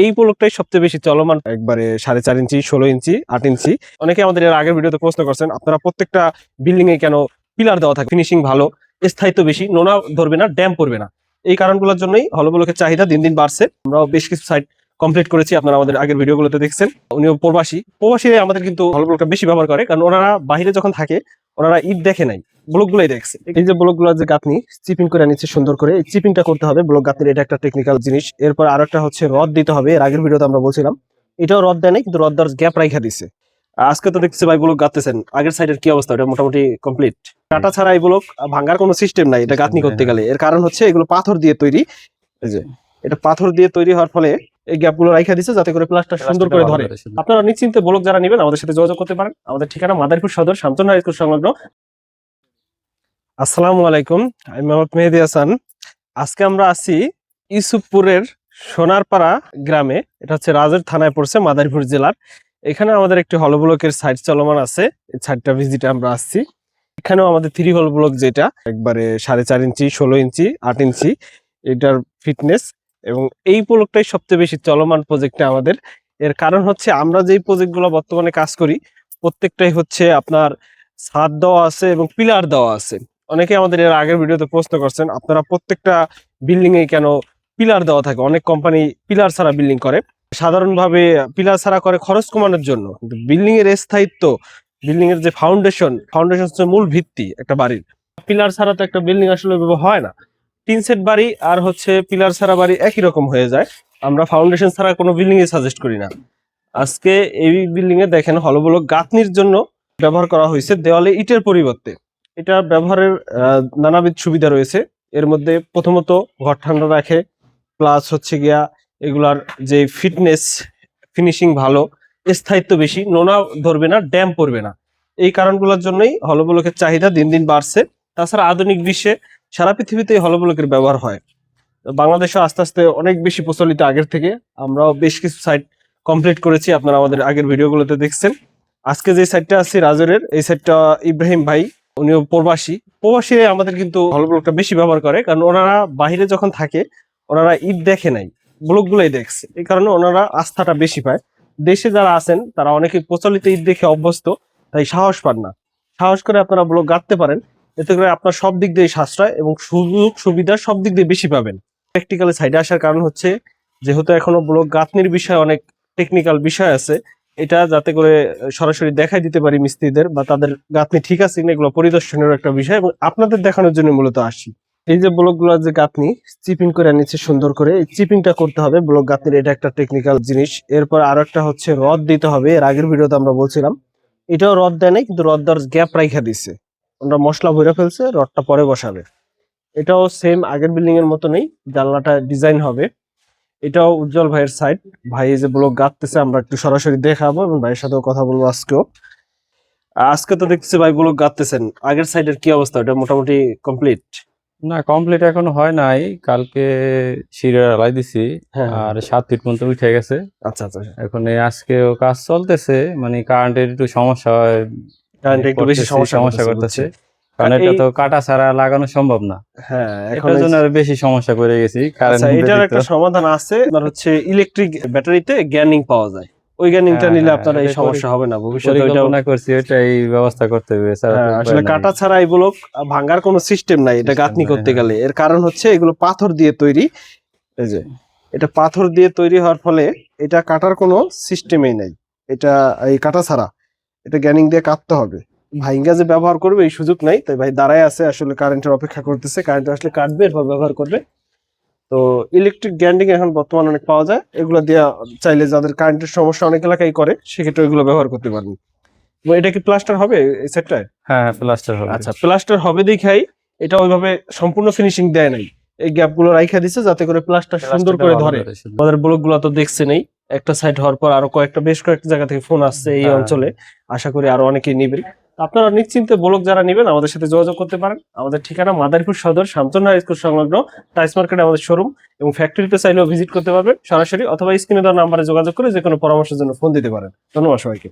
এই ব্লকটাই সবচেয়ে বেশি চলমান, একবারে 4.5 ইঞ্চি, 16 ইঞ্চি, 8 ইঞ্চি। অনেকে আমাদের এর আগের ভিডিওতে প্রশ্ন করছেন, আপনারা প্রত্যেকটা বিল্ডিং এ কেন পিলার দেওয়া থাকে, ফিনিশিং ভালো, স্থায়িত্ব বেশি, নোনা ধরবে না, ড্যাম পড়বে না। এই কারণগুলোর জন্যই হলো ব্লকের চাহিদা দিন দিন বাড়ছে। আমরাও বেশ কিছু সাইট কমপ্লিট করেছি, আপনারা আমাদের আগের ভিডিওগুলোতে দেখছেন। উনিও প্রবাসীরা আমাদের কিন্তু হল ব্লকটা বেশি ব্যবহার করে, কারণ ওনারা বাইরে যখন থাকে ওনারা ঈদ দেখে নাই, ব্লকগুলোই দেখছে। এই যে ব্লকগুলো যে গাঁথনি চিপিং করে নিচ্ছে সুন্দর করে, এই চিপিংটা করতে হবে ব্লক গাঁথনির, এটা একটা টেকনিক্যাল জিনিস। এরপর আরো একটা হচ্ছে রড দিতে হবে, এর আগের ভিডিওতে আমরা বলছিলাম। এটাও রড দেয় নাই, কিন্তু রড দেওয়ার গ্যাপ রাইখা দিছে। আজকে তো দেখছি ভাই ব্লক গাঁথতেছেন, আগের সাইডের কি অবস্থা? এটা মোটামুটি কমপ্লিট। কাটা ছাড়া এই ব্লক ভাঙার কোনো সিস্টেম নাই এটা গাঁথনি করতে গেলে। এর কারণ হচ্ছে এগুলো পাথর দিয়ে তৈরি। এই যে এটা পাথর দিয়ে তৈরি হওয়ার ফলে এই গ্যাপ গুলো রাইখা দিচ্ছে যাতে করে প্লাস্টার সুন্দর করে ধরে। আপনারা নিশ্চিন্তে ব্লক যারা নেবেন আমাদের সাথে যোগাযোগ করতে পারেন। আমাদের ঠিকানা মাদারীপুর সদর, শান্তনা হাই স্কুল সংলগ্ন। আসসালামু আলাইকুম, আমি মোহাম্মদ মেহেদী হাসান। আজকে আমরা আছি ইউসুফপুরের সোনারপাড়া গ্রামে, এটা হচ্ছে রাজের থানায় পড়ছে, মাদারীপুর জেলার। এখানে আমাদের একটি হল ব্লকের সাইট চলমান আছে, এই সাইটটা ভিজিটে আমরা আসছি। এখানেও আমাদের 3 হল ব্লক, যেটা একবারে 4.5 ইঞ্চি, 16 ইঞ্চি, 8 ইঞ্চি, এটার ফিটনেস। এবং এই ব্লকটাই সবচেয়ে বেশি চলমান প্রজেক্টে আমাদের। এর কারণ হচ্ছে আমরা যেই প্রজেক্টগুলো বর্তমানে কাজ করি প্রত্যেকটাই হচ্ছে আপনার ছাদ দেওয়া আছে এবং পিলার দেওয়া আছে। অনেকে আমাদের এর আগের ভিডিওতে প্রশ্ন করছেন, আপনারা প্রত্যেকটা বিল্ডিং এ কেন পিলার দেওয়া থাকে? অনেক কোম্পানি পিলার ছাড়া বিল্ডিং করে, সাধারণভাবে পিলার ছাড়া করে খরচ কমানোর জন্য। কিন্তু বিল্ডিং এর স্থায়িত্ব, বিল্ডিং এর যে ফাউন্ডেশন হচ্ছে মূল ভিত্তি একটা বাড়ির। পিলার ছাড়া তো একটা বিল্ডিং আসলে হয় না। টিন সেট বাড়ি আর হচ্ছে পিলার ছাড়া বাড়ি একই রকম হয়ে যায়। আমরা ফাউন্ডেশন ছাড়া কোনো বিল্ডিং এ সাজেস্ট করি না। আজকে এই বিল্ডিং এ দেখেন হল ব্লক গাঁথনির জন্য ব্যবহার করা হয়েছে দেওয়ালে ইটের পরিবর্তে। এটা ব্যবহারের নানাবিধ সুবিধা রয়েছে। এর মধ্যে প্রথমত ঘর ঠান্ডা রাখে, প্লাস হচ্ছে গিয়া এগুলার যে ফিটনেস, ফিনিশিং ভালো, স্থায়িত্ব বেশি, নোনা ধরবে না, ড্যাম পড়বে না। এই কারণগুলোর জন্যই হল ব্লকের চাহিদা দিন দিন বাড়ছে। তাছাড়া আধুনিক বিশ্বে সারা পৃথিবীতে হল ব্লকের ব্যবহার হয়, বাংলাদেশে আস্তে আস্তে অনেক বেশি প্রচলিত আগের থেকে। আমরাও বেশ কিছু সাইট কমপ্লিট করেছি, আপনারা আমাদের আগের ভিডিওগুলোতে দেখছেন। আজকে যে সাইটটা আছে রাজরের, এই সাইটটা ইব্রাহিম ভাই, উনিও প্রবাসী আমাদের কিন্তু হল ব্লকটা বেশি ব্যবহার করে, কারণ ওনারা বাইরে যখন থাকে ওনারা ঈদ দেখে নাই, ব্লকগুলোই দেখছে। এই কারণে ওনারা আস্থাটা বেশি পায়। দেশে যারা আছেন তারা অনেকে প্রচলিত ঈদ দেখে অভ্যস্ত, তাই সাহস পান না। সাহস করে আপনারা ব্লক গাঁথতে পারেন, এতে করে আপনার সব দিক দিয়ে সাশ্রয় এবং সুযোগ সুবিধা সব দিক দিয়ে বেশি পাবেন। প্র্যাকটিক্যালি সাইডে আসার কারণ হচ্ছে, যেহেতু এখনো ব্লক গাঁথনির বিষয়ে অনেক টেকনিক্যাল বিষয় আছে, এটা যাতে করে সরাসরি দেখাই দিতে পারি মিস্ত্রিদের, বা তাদের গাঁথনি ঠিক আছে কিনা এগুলো পরিদর্শনের একটা বিষয়, এবং আপনাদের দেখানোর জন্য মূলত আসি। এই যে ব্লকগুলো যে গাঁথনি চিপিং করে নিচ্ছে সুন্দর করে, এই চিপিংটা করতে হবে ব্লক গাঁথনির, এটা একটা টেকনিক্যাল জিনিস। এরপর আরো একটা হচ্ছে রড দিতে হবে, এর আগের ভিডিওতে আমরা বলছিলাম। এটাও রড দেয় নাই, কিন্তু রড দেওয়ার গ্যাপ রাইখা দিচ্ছে। ওরা মশলা ভরে ফেলছে, রডটা পরে বসাবে। এটাও সেম আগের বিল্ডিং এর মতো নেই, জানলাটা ডিজাইন হবে। এটাও উজ্জ্বল ভাইয়ের সাইড। ভাই যে ব্লক গাঁথতেছে আমরা একটু সরাসরি দেখাবো এবং ভাইয়ের সাথেও কথা বলবো আজকেও। আজকে তো দেখছি ভাই ব্লক গাঁথতেছেন, আগের সাইডের কি অবস্থা? এটা মোটামুটি কমপ্লিট? না, কমপ্লিট এখনো হয় নাই। কালকে সিঁড়ি ঢালাই দিছি, হ্যাঁ, আর 7 ফিট পর্যন্ত উঠে গেছে। আচ্ছা আচ্ছা। এখন আজকেও কাজ চলতেছে, মানে কারেন্টের একটু সমস্যা হয়, কারেন্ট একটু বেশি সমস্যা করতেছে। কারণ এটা তো কাটা ছাড়া লাগানো সম্ভব না। হ্যাঁ, এখন এটার জন্য আরো বেশি সমস্যা করে গেছি। আচ্ছা, এটার একটা সমাধান আছে, আপনার হচ্ছে ইলেকট্রিক ব্যাটারিতে গ্যানিং পাওয়া যায়। ওই গ্যানিংটা নিলে আপনার এই সমস্যা হবে না ভবিষ্যতে। পরিকল্পনা করছি, ওইটাই ব্যবস্থা করতে হবে। আসলে কাটা ছাড়া এই ব্লক ভাঙার কোনো সিস্টেম নাই এটা গাঁথনি করতে গেলে। এর কারণ হচ্ছে এগুলো পাথর দিয়ে তৈরি। এই যে এটা পাথর দিয়ে তৈরি হওয়ার ফলে এটা কাটার কোনো সিস্টেমই নাই। এটা এই কাটা ছাড়া এটা গ্যানিং দিয়ে কাটতে হবে। ভাইঙ্গা যে ব্যবহার করবে এই সুযোগ নাই, তাই ভাই দাঁড়ায় আছে, আসলে কারেন্টের অপেক্ষা করতেছে। কারেন্ট আসলে কাটবে, এরপর ব্যবহার করবে। তো ইলেকট্রিক গ্যান্ডিং এখন বর্তমানে অনেক পাওয়া যায়, এগুলো দিয়ে চাইলে যাদের কারেন্টের সমস্যা অনেক এলাকায় করে সেক্ষেত্রে এগুলো ব্যবহার করতে পারবেন। এটা কি প্লাস্টার হবে এই সেটটায়? হ্যাঁ, প্লাস্টার হবে। আচ্ছা, প্লাস্টার হবে দেখাই। এটা ওইভাবে সম্পূর্ণ ফিনিশিং দেয় নাই, এই গ্যাপ গুলো রাইখা দিছে যাতে করে প্লাস্টার সুন্দর করে ধরে। আমাদের ব্লক গুলো তো দেখছে নেই, একটা সাইড হওয়ার পর আরো বেশ কয়েকটা জায়গা থেকে ফোন আসছে এই অঞ্চলে। আশা করি আরো অনেকেই নিবেন। আপনারা নিশ্চিন্তে ব্লক যারা নিবেন আমাদের সাথে যোগাযোগ করতে পারেন। আমাদের ঠিকানা মাদারীপুর সদর, শান্তনা হাই স্কুল সংলগ্ন, টাইস মার্কেটে আমাদের শোরুম, এবং ফ্যাক্টরিতে চাইলেও ভিজিট করতে পারবেন সরাসরি, অথবা স্ক্রিনে দেওয়া নাম্বারে যোগাযোগ করে যে কোনো পরামর্শের জন্য ফোন দিতে পারেন। ধন্যবাদ সবাইকে।